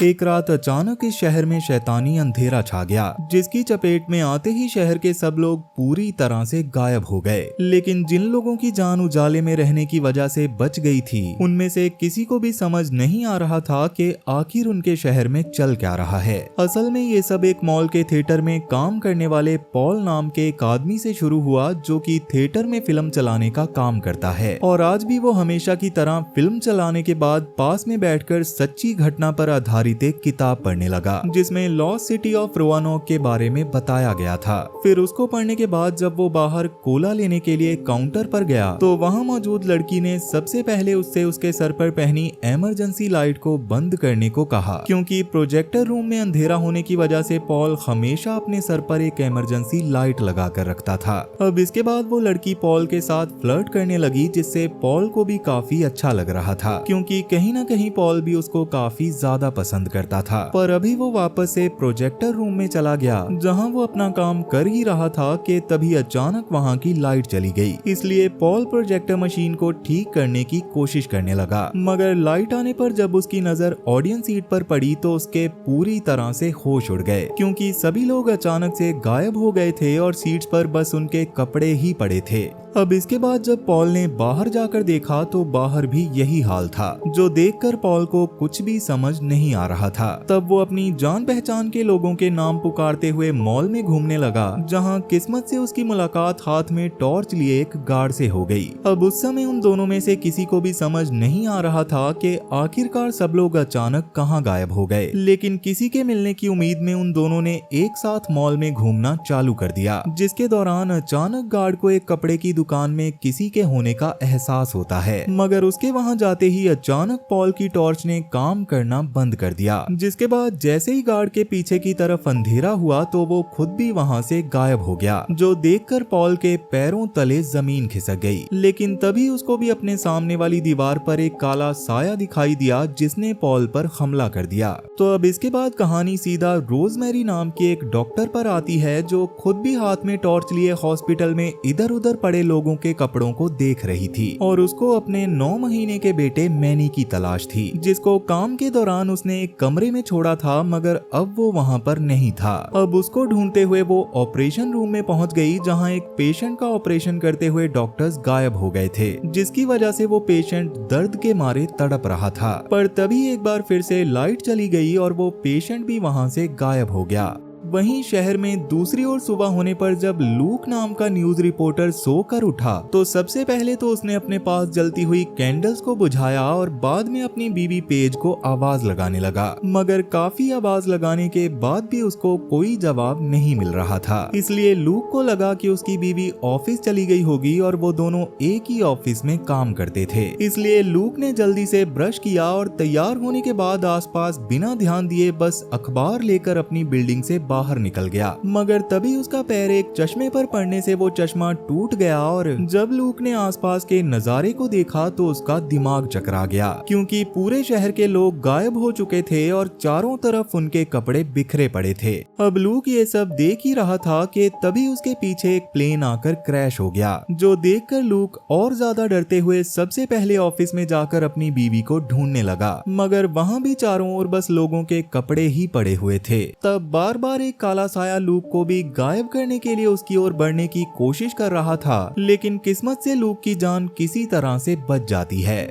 एक रात अचानक इस शहर में शैतानी अंधेरा छा गया, जिसकी चपेट में आते ही शहर के सब लोग पूरी तरह से गायब हो गए। लेकिन जिन लोगों की जान उजाले में रहने की वजह से बच गई थी, उनमें से किसी को भी समझ नहीं आ रहा था कि आखिर उनके शहर में चल क्या रहा है। असल में ये सब एक मॉल के थिएटर में काम करने वाले पॉल नाम के एक आदमी से शुरू हुआ, जो कि थिएटर में फिल्म चलाने का काम करता है। और आज भी वो हमेशा की तरह फिल्म चलाने के बाद पास में बैठकर सच्ची घटना पर आधारित एक किताब पढ़ने लगा, जिसमें लॉस्ट सिटी ऑफ रोवानॉक के बारे में बताया गया था। फिर उसको पढ़ने के बाद जब वो बाहर कोला लेने के लिए काउंटर पर गया, तो वहाँ मौजूद लड़की ने सबसे पहले उससे उसके सर पर पहनी इमरजेंसी लाइट को बंद करने को कहा, क्योंकि प्रोजेक्टर रूम में अंधेरा होने की वजह से पॉल हमेशा अपने सर पर एक इमरजेंसी लाइट लगा कर रखता था। अब इसके बाद वो लड़की पॉल के साथ फ्लर्ट करने लगी, जिससे पॉल को भी काफी अच्छा लग रहा था, क्योंकि कहीं न कहीं पॉल भी उसको काफी ज्यादा पसंद करता था। पर अभी वो वापस से प्रोजेक्टर रूम में चला गया, जहां वो अपना काम कर ही रहा था कि तभी अचानक वहां की लाइट चली गई। इसलिए पॉल प्रोजेक्टर मशीन को ठीक करने की कोशिश करने लगा, मगर लाइट आने पर जब उसकी नजर ऑडियंस सीट पर पड़ी तो उसके पूरी तरह से होश उड़ गए, क्योंकि सभी लोग अचानक से गायब हो गए थे और सीट्स पर बस उनके कपड़े ही पड़े थे। अब इसके बाद जब पॉल ने बाहर जाकर देखा तो बाहर भी यही हाल था, जो देखकर पॉल को कुछ भी समझ नहीं आ रहा था। तब वो अपनी जान पहचान के लोगों के नाम पुकारते हुए मॉल में घूमने लगा, जहां किस्मत से उसकी मुलाकात हाथ में टॉर्च लिए एक गार्ड से हो गई। अब उस समय उन दोनों में से किसी को भी समझ नहीं आ रहा था कि आखिरकार सब लोग अचानक कहां गायब हो गए, लेकिन किसी के मिलने की उम्मीद में उन दोनों ने एक साथ मॉल में घूमना चालू कर दिया, जिसके दौरान अचानक गार्ड को एक कपड़े की दुकान में किसी के होने का एहसास होता है। मगर उसके वहां जाते ही अचानक पॉल की टॉर्च ने काम करना बंद कर दिया, जिसके बाद जैसे ही गार्ड के पीछे की तरफ अंधेरा हुआ तो वो खुद भी वहां से गायब हो गया, जो देखकर पॉल के पैरों तले जमीन खिसक गई। लेकिन तभी उसको भी अपने सामने वाली दीवार पर एक काला साया दिखाई दिया, जिसने पॉल पर हमला कर दिया। तो अब इसके बाद कहानी सीधा रोजमेरी नाम के एक डॉक्टर पर आती है, जो खुद भी हाथ में टॉर्च लिए हॉस्पिटल में इधर उधर पड़े लोगों के कपड़ों को देख रही थी, और उसको अपने 9 महीने के बेटे मैनी की तलाश थी, जिसको काम के दौरान उसने एक कमरे में छोड़ा था, मगर अब वो वहाँ पर नहीं था। अब उसको ढूंढते हुए वो ऑपरेशन रूम में पहुंच गई, जहां एक पेशेंट का ऑपरेशन करते हुए डॉक्टर्स गायब हो गए थे, जिसकी वजह से वो पेशेंट दर्द के मारे तड़प रहा था। पर तभी एक बार फिर से लाइट चली गई और वो पेशेंट भी वहां से गायब हो गया। वहीं शहर में दूसरी ओर सुबह होने पर जब लूक नाम का न्यूज रिपोर्टर सोकर उठा, तो सबसे पहले तो उसने अपने पास जलती हुई कैंडल्स को बुझाया और बाद में अपनी बीवी पेज को आवाज लगाने लगा, मगर काफी आवाज लगाने के बाद भी उसको कोई जवाब नहीं मिल रहा था। इसलिए लूक को लगा कि उसकी बीवी ऑफिस चली गई होगी और वो दोनों एक ही ऑफिस में काम करते थे। इसलिए लूक ने जल्दी से ब्रश किया और तैयार होने के बाद आसपास बिना ध्यान दिए बस अखबार लेकर अपनी बिल्डिंग से बाहर निकल गया, मगर तभी उसका पैर एक चश्मे पर पड़ने से वो चश्मा टूट गया, और जब लूक ने आसपास के नजारे को देखा तो उसका दिमाग चकरा गया, क्योंकि पूरे शहर के लोग गायब हो चुके थे और चारों तरफ उनके कपड़े बिखरे पड़े थे। अब लूक ये सब देख ही रहा था कि तभी उसके पीछे एक प्लेन आकर क्रैश हो गया, जो देखकर लूक और ज्यादा डरते हुए सबसे पहले ऑफिस में जाकर अपनी बीवी को ढूंढने लगा, मगर वहाँ भी चारों ओर बस लोगों के कपड़े ही पड़े हुए थे। तब बार बार एक काला साया लूक को भी गायब करने के लिए उसकी ओर बढ़ने की कोशिश कर रहा था, लेकिन किस्मत से लूक की जान किसी तरह से बच जाती है।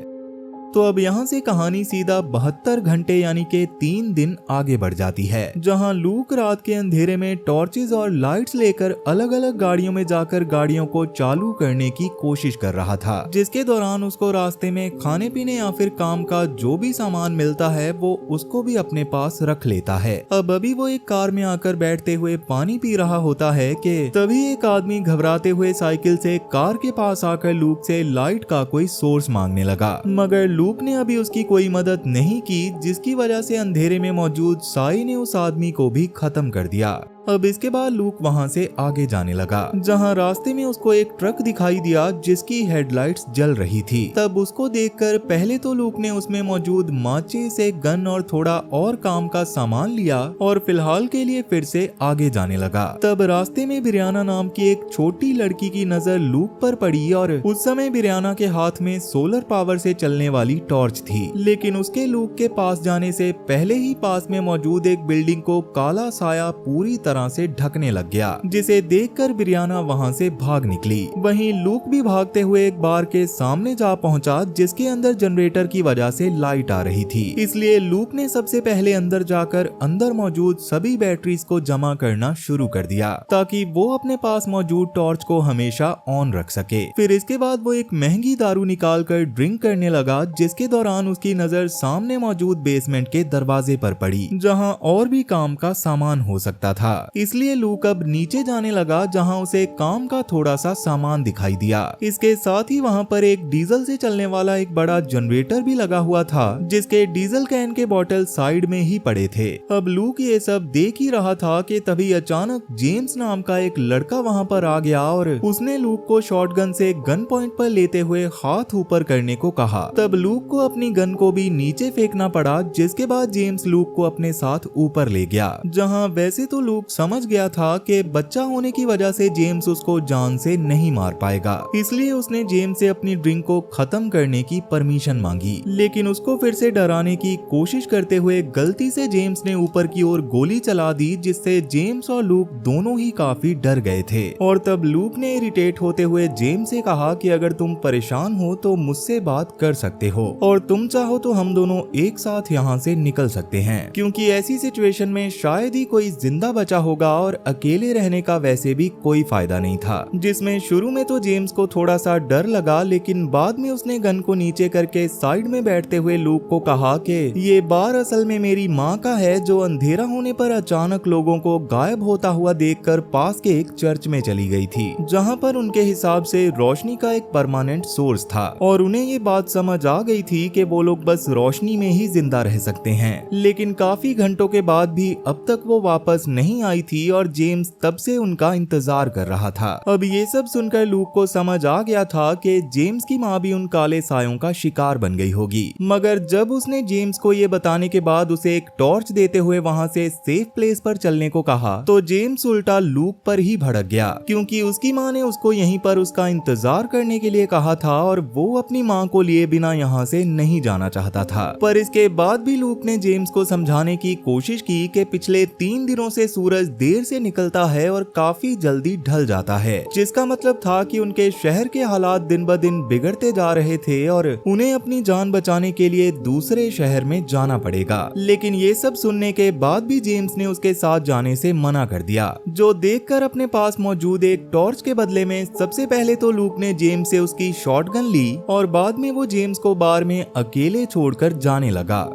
तो अब यहाँ से कहानी सीधा 72 घंटे यानी के 3 दिन आगे बढ़ जाती है, जहाँ लूक रात के अंधेरे में टॉर्चेस और लाइट्स लेकर अलग अलग गाड़ियों में जाकर गाड़ियों को चालू करने की कोशिश कर रहा था, जिसके दौरान उसको रास्ते में खाने पीने या फिर काम का जो भी सामान मिलता है वो उसको भी अपने पास रख लेता है। अब अभी वो एक कार में आकर बैठते हुए पानी पी रहा होता है कि तभी एक आदमी घबराते हुए साइकिल से कार के पास आकर लूक से लाइट का कोई सोर्स मांगने लगा, मगर लूक ने अभी उसकी कोई मदद नहीं की, जिसकी वजह से अंधेरे में मौजूद साई ने उस आदमी को भी खत्म कर दिया। अब इसके बाद लूक वहां से आगे जाने लगा, जहां रास्ते में उसको एक ट्रक दिखाई दिया जिसकी हेडलाइट्स जल रही थी। तब उसको देखकर पहले तो लूक ने उसमें मौजूद माचिस, एक गन और थोड़ा और काम का सामान लिया और फिलहाल के लिए फिर से आगे जाने लगा। तब रास्ते में बिरियाना नाम की एक छोटी लड़की की नजर लूक पर पड़ी और उस समय बिरियाना के हाथ में सोलर पावर से चलने वाली टॉर्च थी, लेकिन उसके लूक के पास जाने से पहले ही पास में मौजूद एक बिल्डिंग को काला साया पूरी तरह से ढकने लग गया, जिसे देखकर बिरियाना वहां से भाग निकली। वहीं लूक भी भागते हुए एक बार के सामने जा पहुंचा जिसके अंदर जनरेटर की वजह से लाइट आ रही थी। इसलिए लूक ने सबसे पहले अंदर जाकर अंदर मौजूद सभी बैटरीज को जमा करना शुरू कर दिया ताकि वो अपने पास मौजूद टॉर्च को हमेशा ऑन रख सके। फिर इसके बाद वो एक महंगी दारू निकाल कर ड्रिंक करने लगा, जिसके दौरान उसकी नजर सामने मौजूद बेसमेंट के दरवाजे पर पड़ी, जहां और भी काम का सामान हो सकता था। इसलिए लूक अब नीचे जाने लगा, जहां उसे काम का थोड़ा सा सामान दिखाई दिया। इसके साथ ही वहां पर एक डीजल से चलने वाला एक बड़ा जनरेटर भी लगा हुआ था, जिसके डीजल कैन के बोतल साइड में ही पड़े थे। अब लूक ये सब देख ही रहा था कि तभी अचानक जेम्स नाम का एक लड़का वहां पर आ गया और उसने लूक को शॉटगन से गन पॉइंट पर लेते हुए हाथ ऊपर करने को कहा। तब लूक को अपनी गन को भी नीचे फेंकना पड़ा, जिसके बाद जेम्स लूक को अपने साथ ऊपर ले गया, जहां वैसे तो लूक समझ गया था कि बच्चा होने की वजह से जेम्स उसको जान से नहीं मार पाएगा। इसलिए उसने जेम्स से अपनी ड्रिंक को खत्म करने की परमिशन मांगी, लेकिन उसको फिर से डराने की कोशिश करते हुए गलती से जेम्स ने ऊपर की ओर गोली चला दी, जिससे जेम्स और लूक दोनों ही काफी डर गए थे। और तब लूक ने इरिटेट होते हुए जेम्स से कहा कि अगर तुम परेशान हो तो मुझसे बात कर सकते हो और तुम चाहो तो हम दोनों एक साथ यहाँ से निकल सकते हैं, क्योंकि ऐसी सिचुएशन में शायद ही कोई जिंदा बचा होगा और अकेले रहने का वैसे भी कोई फायदा नहीं था। जिसमें शुरू में तो जेम्स को थोड़ा सा डर लगा, लेकिन बाद में उसने गन को नीचे करके साइड में बैठते हुए लूक को कहा कि ये बार असल में मेरी माँ का है, जो अंधेरा होने पर अचानक लोगों को गायब होता हुआ देखकर पास के एक चर्च में चली गई थी, जहाँ पर उनके हिसाब से रोशनी का एक परमानेंट सोर्स था और उन्हें ये बात समझ आ गई थी कि वो लोग बस रोशनी में ही जिंदा रह सकते हैं। लेकिन काफी घंटों के बाद भी अब तक वो वापस नहीं आई थी और जेम्स तब से उनका इंतजार कर रहा था। अब ये सब सुनकर लूक को समझ आ गया था कि जेम्स की माँ भी उन काले सायों का शिकार बन गई होगी, मगर जब उसने जेम्स को ये बताने के बाद उसे एक टॉर्च देते हुए वहाँ से सेफ प्लेस पर चलने को कहा, तो जेम्स उल्टा लूक पर ही भड़क गया, क्योंकि उसकी माँ ने उसको यहीं पर उसका इंतजार करने के लिए कहा था और वो अपनी माँ को लिए बिना यहाँ से नहीं जाना चाहता था। पर इसके बाद भी लूक ने जेम्स को समझाने की कोशिश की कि पिछले 3 दिनों से सूरज देर से निकलता है और काफी जल्दी ढल जाता है, जिसका मतलब था कि उनके शहर के हालात दिन ब दिन बिगड़ते जा रहे थे और उन्हें अपनी जान बचाने के लिए दूसरे शहर में जाना पड़ेगा। लेकिन ये सब सुनने के बाद भी जेम्स ने उसके साथ जाने से मना कर दिया, जो देखकर अपने पास मौजूद एक टॉर्च के बदले में सबसे पहले तो लूक ने जेम्स से उसकी शॉटगन ली और बाद में वो जेम्स को बार में अकेले छोड़कर जाने लगा।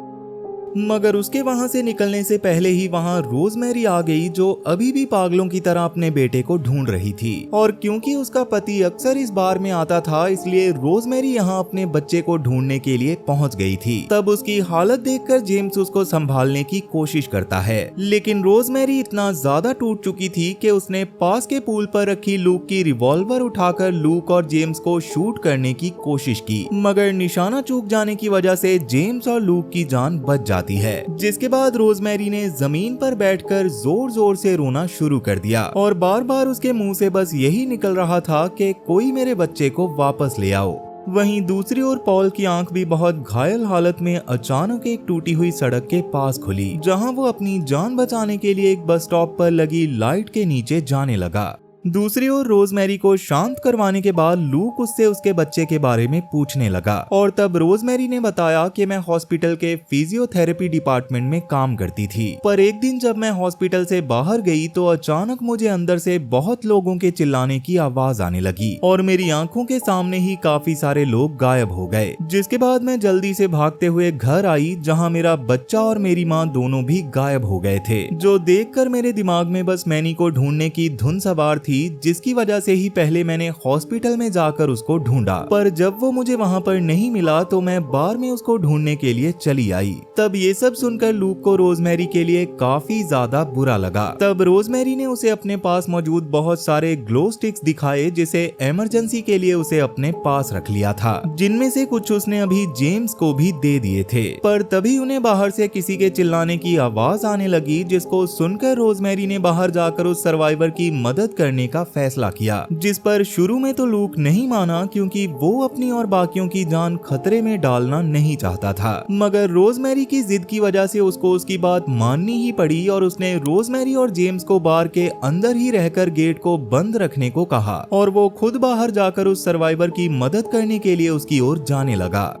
मगर उसके वहां से निकलने से पहले ही वहां रोजमेरी आ गई, जो अभी भी पागलों की तरह अपने बेटे को ढूंढ रही थी। और क्योंकि उसका पति अक्सर इस बार में आता था, इसलिए रोजमेरी यहाँ अपने बच्चे को ढूंढने के लिए पहुंच गई थी। तब उसकी हालत देखकर जेम्स उसको संभालने की कोशिश करता है, लेकिन रोजमेरी इतना ज्यादा टूट चुकी थी कि उसने पास के पूल पर रखी लूक की रिवॉल्वर उठाकर लूक और जेम्स को शूट करने की कोशिश की, मगर निशाना चूक जाने की वजह से जेम्स और लूक की जान बच जाती है। जिसके बाद रोजमेरी ने जमीन पर बैठकर जोर जोर से रोना शुरू कर दिया और बार बार उसके मुंह से बस यही निकल रहा था कि कोई मेरे बच्चे को वापस ले आओ। वहीं दूसरी ओर पॉल की आंख भी बहुत घायल हालत में अचानक एक टूटी हुई सड़क के पास खुली, जहां वो अपनी जान बचाने के लिए एक बस स्टॉप पर लगी लाइट के नीचे जाने लगा। दूसरी ओर रोजमेरी को शांत करवाने के बाद लूक उससे उसके बच्चे के बारे में पूछने लगा और तब रोजमेरी ने बताया कि मैं हॉस्पिटल के फिजियोथेरेपी डिपार्टमेंट में काम करती थी, पर एक दिन जब मैं हॉस्पिटल से बाहर गई तो अचानक मुझे अंदर से बहुत लोगों के चिल्लाने की आवाज आने लगी और मेरी आंखों के सामने ही काफी सारे लोग गायब हो गए। जिसके बाद मैं जल्दी से भागते हुए घर आई, जहाँ मेरा बच्चा और मेरी माँ दोनों भी गायब हो गए थे, जो देखकर मेरे दिमाग में बस मैनी को ढूंढने की धुन सवार थी थी, जिसकी वजह से ही पहले मैंने हॉस्पिटल में जाकर उसको ढूंढा, पर जब वो मुझे वहाँ पर नहीं मिला तो मैं बार में उसको ढूंढने के लिए चली आई। तब ये सब सुनकर लूक को रोजमेरी के लिए काफी ज्यादा बुरा लगा। तब रोजमेरी ने उसे अपने पास मौजूद बहुत सारे ग्लो स्टिक्स दिखाए, जिसे इमरजेंसी के लिए उसे अपने पास रख लिया था, जिनमें से कुछ उसने अभी जेम्स को भी दे दिए थे। पर तभी उन्हें बाहर से किसी के चिल्लाने की आवाज आने लगी, जिसको सुनकर रोजमेरी ने बाहर जाकर उस सर्वाइवर की मदद करने का फैसला किया, जिस पर शुरू में तो लूक नहीं माना, क्योंकि वो अपनी और बाकियों की जान खतरे में डालना नहीं चाहता था। मगर रोजमेरी की जिद की वजह से उसको उसकी बात माननी ही पड़ी और उसने रोजमेरी और जेम्स को बार के अंदर ही रहकर गेट को बंद रखने को कहा और वो खुद बाहर जाकर उस सर्वाइवर की मदद करने के लिए उसकी ओर जाने लगा।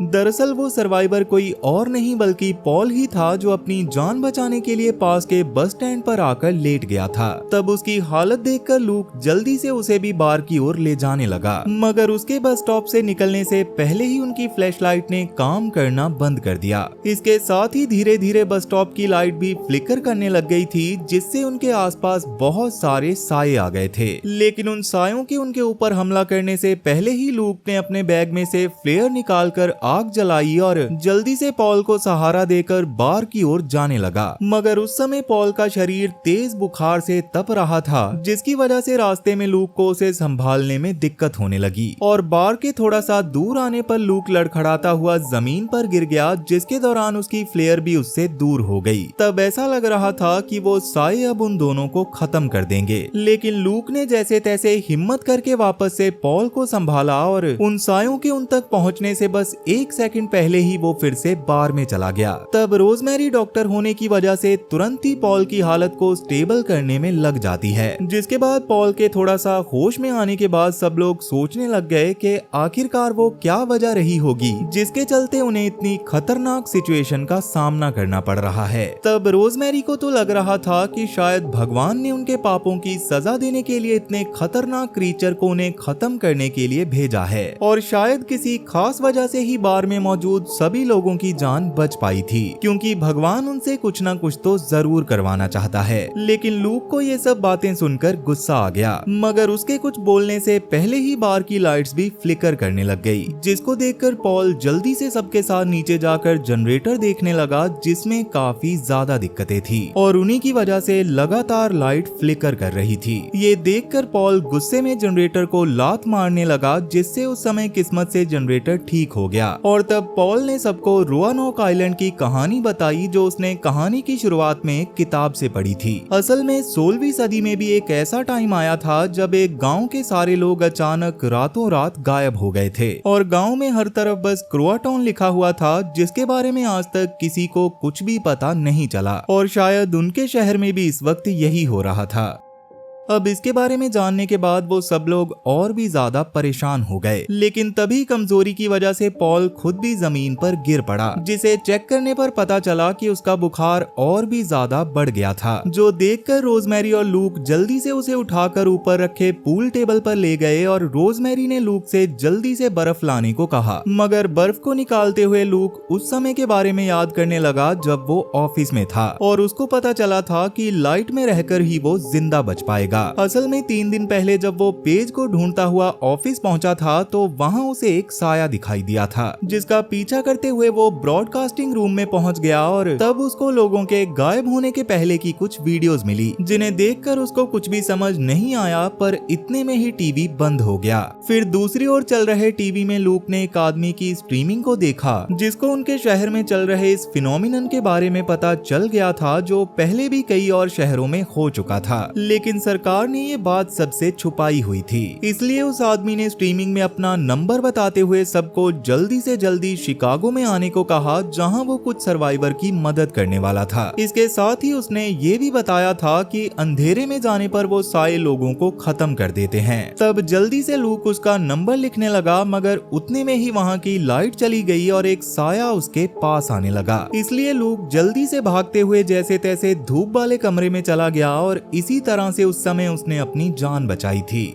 दरअसल वो सर्वाइवर कोई और नहीं बल्कि पॉल ही था, जो अपनी जान बचाने के लिए पास के बस स्टैंड पर आकर लेट गया था। तब उसकी हालत देखकर लूक जल्दी से उसे भी बार की ओर ले जाने लगा, मगर उसके बस स्टॉप से निकलने से पहले ही उनकी फ्लैशलाइट ने काम करना बंद कर दिया। इसके साथ ही धीरे धीरे बस स्टॉप की लाइट भी फ्लिकर करने लग गई थी, जिससे उनके आसपास बहुत सारे साये आ गए थे। लेकिन उन सायों के उनके ऊपर हमला करने से पहले ही लूक ने अपने बैग में से फ्लेयर निकालकर आग जलाई और जल्दी से पॉल को सहारा देकर बार की ओर जाने लगा। मगर उस समय पॉल का शरीर तेज बुखार से तप रहा था, जिसकी वजह से रास्ते में लूक को उसे संभालने में दिक्कत होने लगी और बार के थोड़ा सा दूर आने पर लूक लड़खड़ाता हुआ जमीन पर गिर गया, जिसके दौरान उसकी फ्लेयर भी उससे दूर हो गई। तब ऐसा लग रहा था कि वो साये अब उन दोनों को खत्म कर देंगे, लेकिन लूक ने जैसे तैसे हिम्मत करके वापस से पॉल को संभाला और उन सायों के उन तक पहुंचने से बस एक सेकंड पहले ही वो फिर से बार में चला गया। तब रोजमेरी डॉक्टर होने की वजह से तुरंत ही पॉल की हालत को स्टेबल करने में लग जाती है, जिसके बाद पॉल के थोड़ा सा होश में आने के बाद सब लोग सोचने लग गए कि आखिरकार वो क्या वजह रही होगी जिसके चलते उन्हें इतनी खतरनाक सिचुएशन का सामना करना पड़ रहा है। तब रोजमेरी को तो लग रहा था कि शायद भगवान ने उनके पापों की सजा देने के लिए इतने खतरनाक क्रीचर को उन्हें खत्म करने के लिए भेजा है और शायद किसी खास वजह से ही बार में मौजूद सभी लोगों की जान बच पाई थी, क्योंकि भगवान उनसे कुछ ना कुछ तो जरूर करवाना चाहता है। लेकिन लूक को ये सब बातें सुनकर गुस्सा आ गया, मगर उसके कुछ बोलने से पहले ही बार की लाइट्स भी फ्लिकर करने लग गई, जिसको देखकर पॉल जल्दी से सबके साथ नीचे जाकर जनरेटर देखने लगा, जिसमें काफी ज्यादा दिक्कतें थी और उन्हीं की वजह से लगातार लाइट फ्लिकर कर रही थी। ये देखकर पॉल गुस्से में जनरेटर को लात मारने लगा, जिससे उस समय किस्मत से जनरेटर ठीक हो गया और तब पॉल ने सबको रोआनॉक आइलैंड की कहानी बताई, जो उसने कहानी की शुरुआत में एक किताब से पढ़ी थी। असल में 16वीं सदी में भी एक ऐसा टाइम आया था जब एक गांव के सारे लोग अचानक रातों रात गायब हो गए थे और गांव में हर तरफ बस क्रोआटाउन लिखा हुआ था, जिसके बारे में आज तक किसी को कुछ भी पता नहीं चला और शायद उनके शहर में भी इस वक्त यही हो रहा था। अब इसके बारे में जानने के बाद वो सब लोग और भी ज्यादा परेशान हो गए, लेकिन तभी कमजोरी की वजह से पॉल खुद भी जमीन पर गिर पड़ा, जिसे चेक करने पर पता चला कि उसका बुखार और भी ज्यादा बढ़ गया था, जो देखकर रोजमेरी और लूक जल्दी से उसे उठाकर ऊपर रखे पूल टेबल पर ले गए और रोजमेरी ने लूक से जल्दी से बर्फ लाने को कहा। मगर बर्फ को निकालते हुए लूक उस समय के बारे में याद करने लगा जब वो ऑफिस में था और उसको पता चला था कि लाइट में रहकर ही वो जिंदा बच पाएगा। असल में 3 दिन पहले जब वो पेज को ढूंढता हुआ ऑफिस पहुंचा था तो वहां उसे एक साया दिखाई दिया था, जिसका पीछा करते हुए वो ब्रॉडकास्टिंग रूम में पहुंच गया और तब उसको लोगों के गायब होने के पहले की कुछ वीडियोस मिली, जिन्हें देखकर उसको कुछ भी समझ नहीं आया, पर इतने में ही टीवी बंद हो गया। फिर दूसरी ओर चल रहे टीवी में लूक ने एक आदमी की स्ट्रीमिंग को देखा, जिसको उनके शहर में चल रहे इस फिनोमिनन के बारे में पता चल गया था, जो पहले भी कई और शहरों में हो चुका था, लेकिन सरकार ने ये बात सबसे छुपाई हुई थी। इसलिए उस आदमी ने स्ट्रीमिंग में अपना नंबर बताते हुए सबको जल्दी से जल्दी शिकागो में आने को कहा, जहां वो कुछ सर्वाइवर की मदद करने वाला था। इसके साथ ही उसने ये भी बताया था कि अंधेरे में जाने पर वो सारे लोगों को खत्म कर देते हैं। तब जल्दी से लूक उसका नंबर लिखने लगा, मगर उतने में ही वहाँ की लाइट चली गई और एक साया उसके पास आने लगा। इसलिए लूक जल्दी से भागते हुए जैसे तैसे धूप वाले कमरे में चला गया और इसी तरह से उस समय उसने अपनी जान बचाई थी।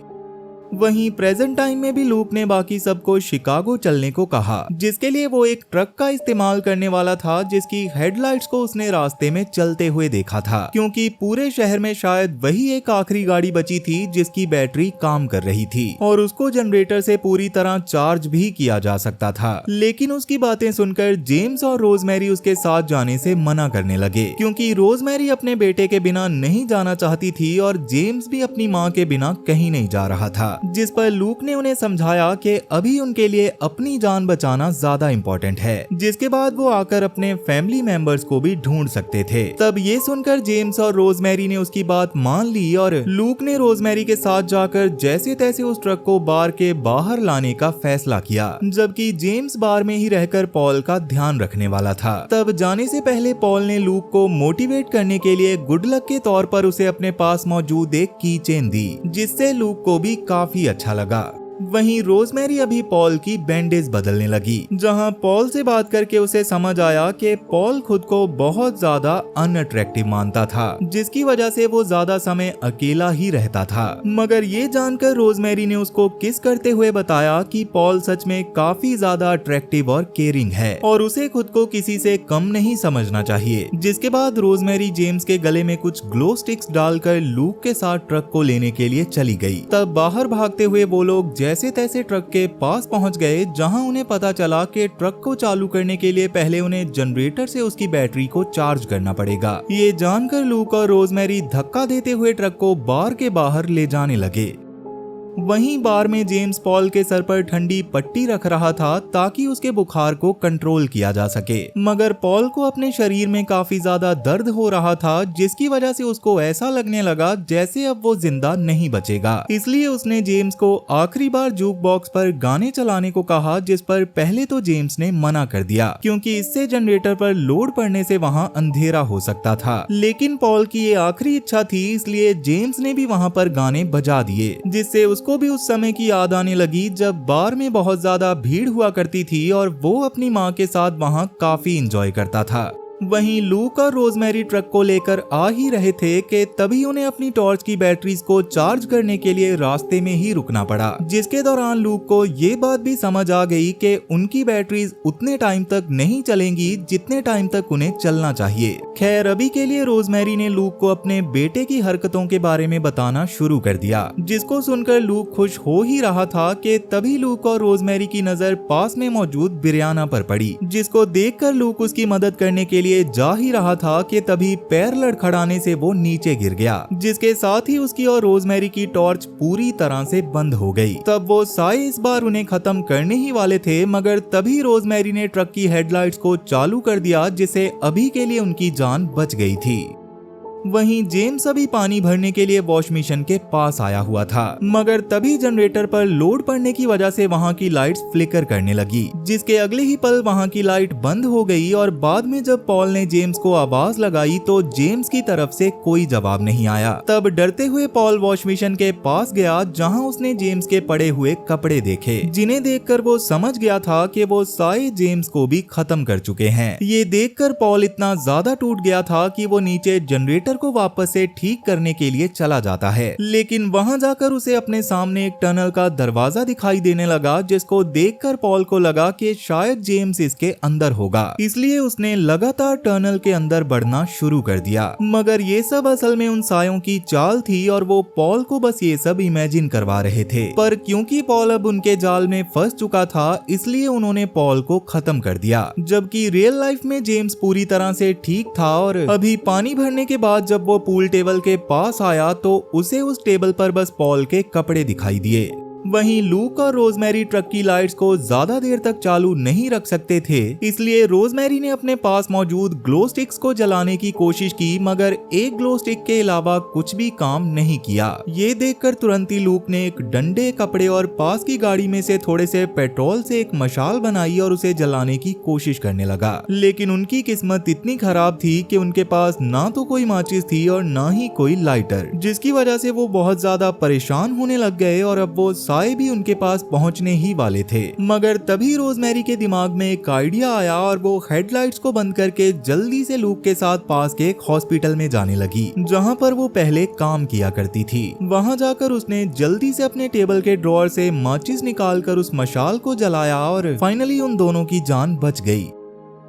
वहीं प्रेजेंट टाइम में भी लूक ने बाकी सबको शिकागो चलने को कहा, जिसके लिए वो एक ट्रक का इस्तेमाल करने वाला था जिसकी हेडलाइट्स को उसने रास्ते में चलते हुए देखा था, क्योंकि पूरे शहर में शायद वही एक आखिरी गाड़ी बची थी जिसकी बैटरी काम कर रही थी और उसको जनरेटर से पूरी तरह चार्ज भी किया जा सकता था। लेकिन उसकी बातें सुनकर जेम्स और रोजमेरी उसके साथ जाने से मना करने लगे, क्योंकि रोजमेरी अपने बेटे के बिना नहीं जाना चाहती थी और जेम्स भी अपनी माँ के बिना कहीं नहीं जा रहा था। जिस पर लूक ने उन्हें समझाया कि अभी उनके लिए अपनी जान बचाना ज्यादा इम्पोर्टेंट है, जिसके बाद वो आकर अपने फैमिली मेंबर्स को भी ढूंढ सकते थे। तब ये सुनकर जेम्स और रोजमेरी ने उसकी बात मान ली और लूक ने रोजमेरी के साथ जाकर जैसे तैसे उस ट्रक को बार के बाहर लाने का फैसला किया, जबकि जेम्स बार में ही रहकर पॉल का ध्यान रखने वाला था। तब जाने से पहले पॉल ने लूक को मोटिवेट करने के लिए गुड लक के तौर पर उसे अपने पास मौजूद एक की चेन दी, जिससे लूक को भी काफी अच्छा लगा। वहीं रोजमेरी अभी पॉल की बैंडेज बदलने लगी, जहां पॉल से बात करके उसे समझ आया कि पॉल खुद को बहुत ज्यादा अनअट्रैक्टिव मानता था, जिसकी वजह से वो ज्यादा समय अकेला ही रहता था। मगर ये जानकर रोजमेरी ने उसको किस करते हुए बताया कि पॉल सच में काफी ज्यादा अट्रैक्टिव और केयरिंग है और उसे खुद को किसी से कम नहीं समझना चाहिए। जिसके बाद रोजमेरी जेम्स के गले में कुछ ग्लो स्टिक्स डालकर लूक के साथ ट्रक को लेने के लिए चली गई। तब बाहर भागते हुए वो लोग जैसे तैसे ट्रक के पास पहुंच गए, जहां उन्हें पता चला कि ट्रक को चालू करने के लिए पहले उन्हें जनरेटर से उसकी बैटरी को चार्ज करना पड़ेगा। ये जानकर लूक और रोजमेरी धक्का देते हुए ट्रक को बार के बाहर ले जाने लगे। वहीं बार में जेम्स पॉल के सर पर ठंडी पट्टी रख रहा था ताकि उसके बुखार को कंट्रोल किया जा सके, मगर पॉल को अपने शरीर में काफी ज्यादा दर्द हो रहा था, जिसकी वजह से उसको ऐसा लगने लगा जैसे अब वो जिंदा नहीं बचेगा। इसलिए उसने जेम्स को आखिरी बार जूक बॉक्स पर गाने चलाने को कहा, जिस पर पहले तो जेम्स ने मना कर दिया, क्योंकि इससे जनरेटर पर लोड पड़ने से वहाँ अंधेरा हो सकता था। लेकिन पॉल की ये आखिरी इच्छा थी, इसलिए जेम्स ने भी वहाँ पर गाने बजा दिए, जिससे को भी उस समय की याद आने लगी जब बार में बहुत ज्यादा भीड़ हुआ करती थी और वो अपनी माँ के साथ वहाँ काफी एंजॉय करता था। वहीं लूक और रोजमेरी ट्रक को लेकर आ ही रहे थे कि तभी उन्हें अपनी टॉर्च की बैटरीज को चार्ज करने के लिए रास्ते में ही रुकना पड़ा, जिसके दौरान लूक को ये बात भी समझ आ गई कि उनकी बैटरीज उतने टाइम तक नहीं चलेंगी जितने टाइम तक उन्हें चलना चाहिए। खैर अभी के लिए रोजमेरी ने लूक को अपने बेटे की हरकतों के बारे में बताना शुरू कर दिया, जिसको सुनकर लूक खुश हो ही रहा था कि तभी लूक और रोजमेरी की नजर पास में मौजूद बिरयाना पर पड़ी, जिसको देखकर लूक उसकी मदद करने के लिए जा ही रहा था कि तभी पैर लड़खड़ाने से वो नीचे गिर गया, जिसके साथ ही उसकी और रोजमेरी की टॉर्च पूरी तरह से बंद हो गई। तब वो साए इस बार उन्हें खत्म करने ही वाले थे, मगर तभी रोजमेरी ने ट्रक की हेडलाइट्स को चालू कर दिया, जिससे अभी के लिए उनकी जान बच गई थी। वहीं जेम्स अभी पानी भरने के लिए वॉश मिशन के पास आया हुआ था, मगर तभी जनरेटर पर लोड पड़ने की वजह से वहां की लाइट्स फ्लिकर करने लगी, जिसके अगले ही पल वहां की लाइट बंद हो गई और बाद में जब पॉल ने जेम्स को आवाज लगाई तो जेम्स की तरफ से कोई जवाब नहीं आया। तब डरते हुए पॉल वॉश मिशन के पास गया, जहां उसने जेम्स के पड़े हुए कपड़े देखे, जिन्हें देखकर वो समझ गया था कि वो सारे जेम्स को भी खत्म कर चुके हैं। ये देखकर पॉल इतना ज्यादा टूट गया था कि वो नीचे जनरेटर को वापस से ठीक करने के लिए चला जाता है, लेकिन वहां जाकर उसे अपने सामने एक टनल का दरवाजा दिखाई देने लगा, जिसको देखकर पॉल को लगा कि शायद जेम्स इसके अंदर होगा, इसलिए उसने लगातार टनल के अंदर बढ़ना शुरू कर दिया। मगर ये सब असल में उन सायों की चाल थी और वो पॉल को बस ये सब इमेजिन करवा रहे थे, पर क्योंकि पॉल अब उनके जाल में फंस चुका था, इसलिए उन्होंने पॉल को खत्म कर दिया। जबकि रियल लाइफ में जेम्स पूरी तरह से ठीक था और अभी पानी भरने के बाद जब वो पूल टेबल के पास आया तो उसे उस टेबल पर बस पॉल के कपड़े दिखाई दिए। वहीं लूक और रोजमेरी ट्रक की लाइट्स को ज्यादा देर तक चालू नहीं रख सकते थे, इसलिए रोजमेरी ने अपने पास मौजूद ग्लो स्टिक्स को जलाने की कोशिश की, मगर एक ग्लो स्टिक के अलावा कुछ भी काम नहीं किया। ये देखकर तुरंत ही लूक ने एक डंडे, कपड़े और पास की गाड़ी में से थोड़े से पेट्रोल से एक मशाल बनाई और उसे जलाने की कोशिश करने लगा। लेकिन उनकी किस्मत इतनी खराब थी कि उनके पास ना तो कोई माचिस थी और ना ही कोई लाइटर, जिसकी वजह से वो बहुत ज्यादा परेशान होने लग गए और अब वो साए भी उनके पास पहुंचने ही वाले थे। मगर तभी रोजमेरी के दिमाग में एक आइडिया आया और वो हेडलाइट्स को बंद करके जल्दी से लूक के साथ पास के एक हॉस्पिटल में जाने लगी, जहां पर वो पहले काम किया करती थी। वहां जाकर उसने जल्दी से अपने टेबल के ड्रॉअर से माचिस निकालकर उस मशाल को जलाया और फाइनली उन दोनों की जान बच गई।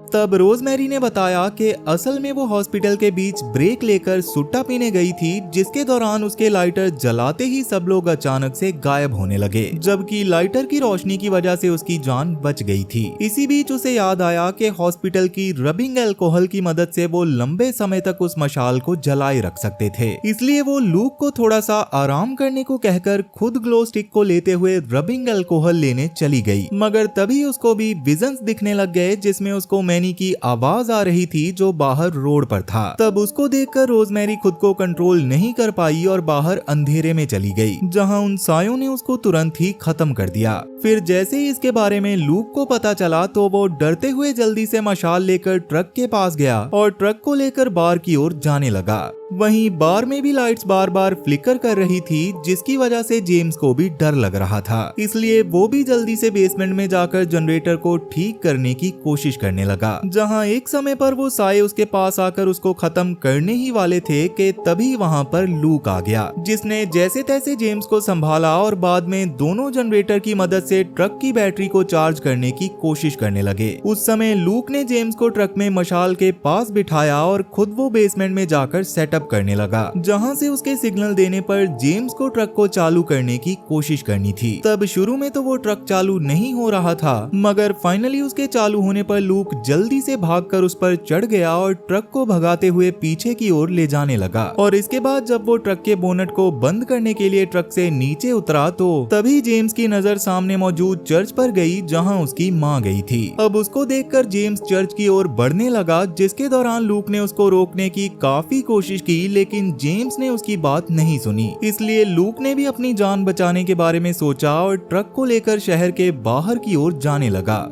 तब रोजमेरी ने बताया कि असल में वो हॉस्पिटल के बीच ब्रेक लेकर सुट्टा पीने गई थी, जिसके दौरान उसके लाइटर जलाते ही सब लोग अचानक से गायब होने लगे, जबकि लाइटर की रोशनी की वजह से उसकी जान बच गई थी। इसी बीच उसे याद आया कि हॉस्पिटल की रबिंग अल्कोहल की मदद से वो लंबे समय तक उस मशाल को जलाए रख सकते थे। इसलिए वो लूक को थोड़ा सा आराम करने को कहकर खुद ग्लो स्टिक को लेते हुए रबिंग अल्कोहल लेने चली गई। मगर तभी उसको भी विजन्स दिखने लग गए, जिसमें उसको मैनी की आवाज आ रही थी जो बाहर रोड पर था। तब उसको देखकर रोजमेरी खुद को कंट्रोल नहीं कर पाई और बाहर अंधेरे में चली गई, जहां उन सायों ने उसको तुरंत ही खत्म कर दिया। फिर जैसे ही इसके बारे में लूक को पता चला तो वो डरते हुए जल्दी से मशाल लेकर ट्रक के पास गया और ट्रक को लेकर बार की ओर जाने लगा। वहीं बार में भी लाइट्स बार बार फ्लिकर कर रही थी, जिसकी वजह से जेम्स को भी डर लग रहा था। इसलिए वो भी जल्दी से बेसमेंट में जाकर जनरेटर को ठीक करने की कोशिश करने लगा, जहां एक समय पर वो साए उसके पास आकर उसको खत्म करने ही वाले थे कि तभी वहां पर लूक आ गया, जिसने जैसे तैसे जेम्स को संभाला और बाद में दोनों जनरेटर की मदद से ट्रक की बैटरी को चार्ज करने की कोशिश करने लगे। उस समय लूक ने जेम्स को ट्रक में मशाल के पास बिठाया और खुद वो बेसमेंट में जाकर सेटअप करने लगा, जहां से उसके सिग्नल देने पर जेम्स को ट्रक को चालू करने की कोशिश करनी थी। तब शुरू में तो वो ट्रक चालू नहीं हो रहा था, मगर फाइनली उसके चालू होने पर लूक जल्दी से भागकर उस पर चढ़ गया और ट्रक को भगाते हुए पीछे की ओर ले जाने लगा। और इसके बाद जब वो ट्रक के बोनट को बंद करने के लिए ट्रक से नीचे उतरा तो तभी जेम्स की नजर सामने मौजूद चर्च पर गई, जहां उसकी माँ गई थी। अब उसको देखकर जेम्स चर्च की ओर बढ़ने लगा, जिसके दौरान लूक ने उसको रोकने की काफी कोशिश की, लेकिन जेम्स ने उसकी बात नहीं सुनी। इसलिए लूक ने भी अपनी जान बचाने के बारे में सोचा और ट्रक को लेकर शहर के बाहर की ओर जाने लगा।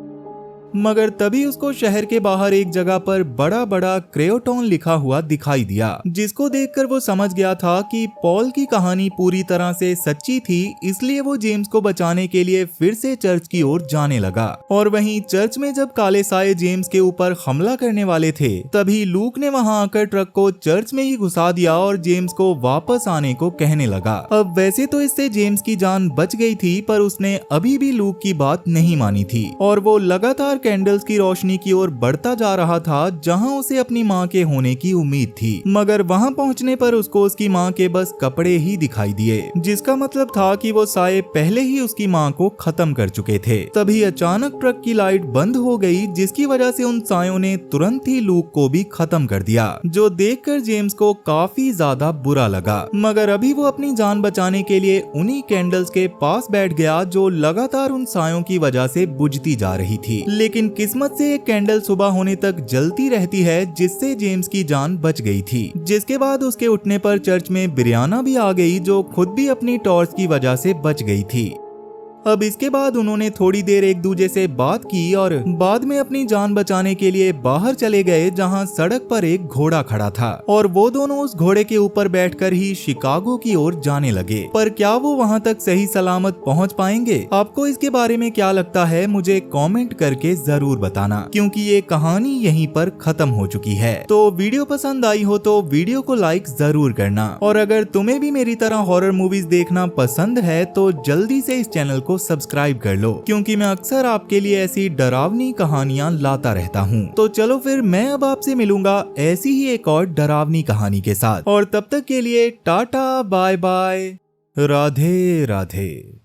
मगर तभी उसको शहर के बाहर एक जगह पर बड़ा बड़ा क्रेओटॉन लिखा हुआ दिखाई दिया, जिसको देखकर वो समझ गया था कि पॉल की कहानी पूरी तरह से सच्ची थी। इसलिए वो जेम्स को बचाने के लिए फिर से चर्च की ओर जाने लगा। और वहीं चर्च में जब काले साए जेम्स के ऊपर हमला करने वाले थे, तभी लूक ने वहां आकर ट्रक को चर्च में ही घुसा दिया और जेम्स को वापस आने को कहने लगा। अब वैसे तो इससे जेम्स की जान बच गई थी, पर उसने अभी भी लूक की बात नहीं मानी थी और वो लगातार कैंडल्स की रोशनी की ओर बढ़ता जा रहा था, जहां उसे अपनी मां के होने की उम्मीद थी। मगर वहां पहुंचने पर उसको उसकी मां के बस कपड़े ही दिखाई दिए, जिसका मतलब था कि वो साए पहले ही उसकी मां को खत्म कर चुके थे। तभी अचानक ट्रक की लाइट बंद हो गई, जिसकी वजह से उन सायों ने तुरंत ही लूक को भी खत्म कर दिया, जो देखकर जेम्स को काफी ज्यादा बुरा लगा। मगर अभी वो अपनी जान बचाने के लिए उन्हीं कैंडल्स के पास बैठ गया, जो लगातार उन सायों की वजह से बुझती जा रही थी। लेकिन किस्मत से एक कैंडल सुबह होने तक जलती रहती है, जिससे जेम्स की जान बच गई थी। जिसके बाद उसके उठने पर चर्च में ब्रियाना भी आ गई, जो खुद भी अपनी टॉर्च की वजह से बच गई थी। अब इसके बाद उन्होंने थोड़ी देर एक दूसरे से बात की और बाद में अपनी जान बचाने के लिए बाहर चले गए, जहां सड़क पर एक घोड़ा खड़ा था और वो दोनों उस घोड़े के ऊपर बैठकर ही शिकागो की ओर जाने लगे। पर क्या वो वहां तक सही सलामत पहुंच पाएंगे? आपको इसके बारे में क्या लगता है, मुझे कमेंट करके जरूर बताना, क्योंकि ये कहानी यहीं पर खत्म हो चुकी है। तो वीडियो पसंद आई हो तो वीडियो को लाइक जरूर करना, और अगर तुम्हें भी मेरी तरह हॉरर मूवीज देखना पसंद है तो जल्दी से इस चैनल को सब्सक्राइब कर लो, क्योंकि मैं अक्सर आपके लिए ऐसी डरावनी कहानियां लाता रहता हूं। तो चलो फिर मैं अब आपसे मिलूंगा ऐसी ही एक और डरावनी कहानी के साथ, और तब तक के लिए tata bye bye, Radhe Radhe.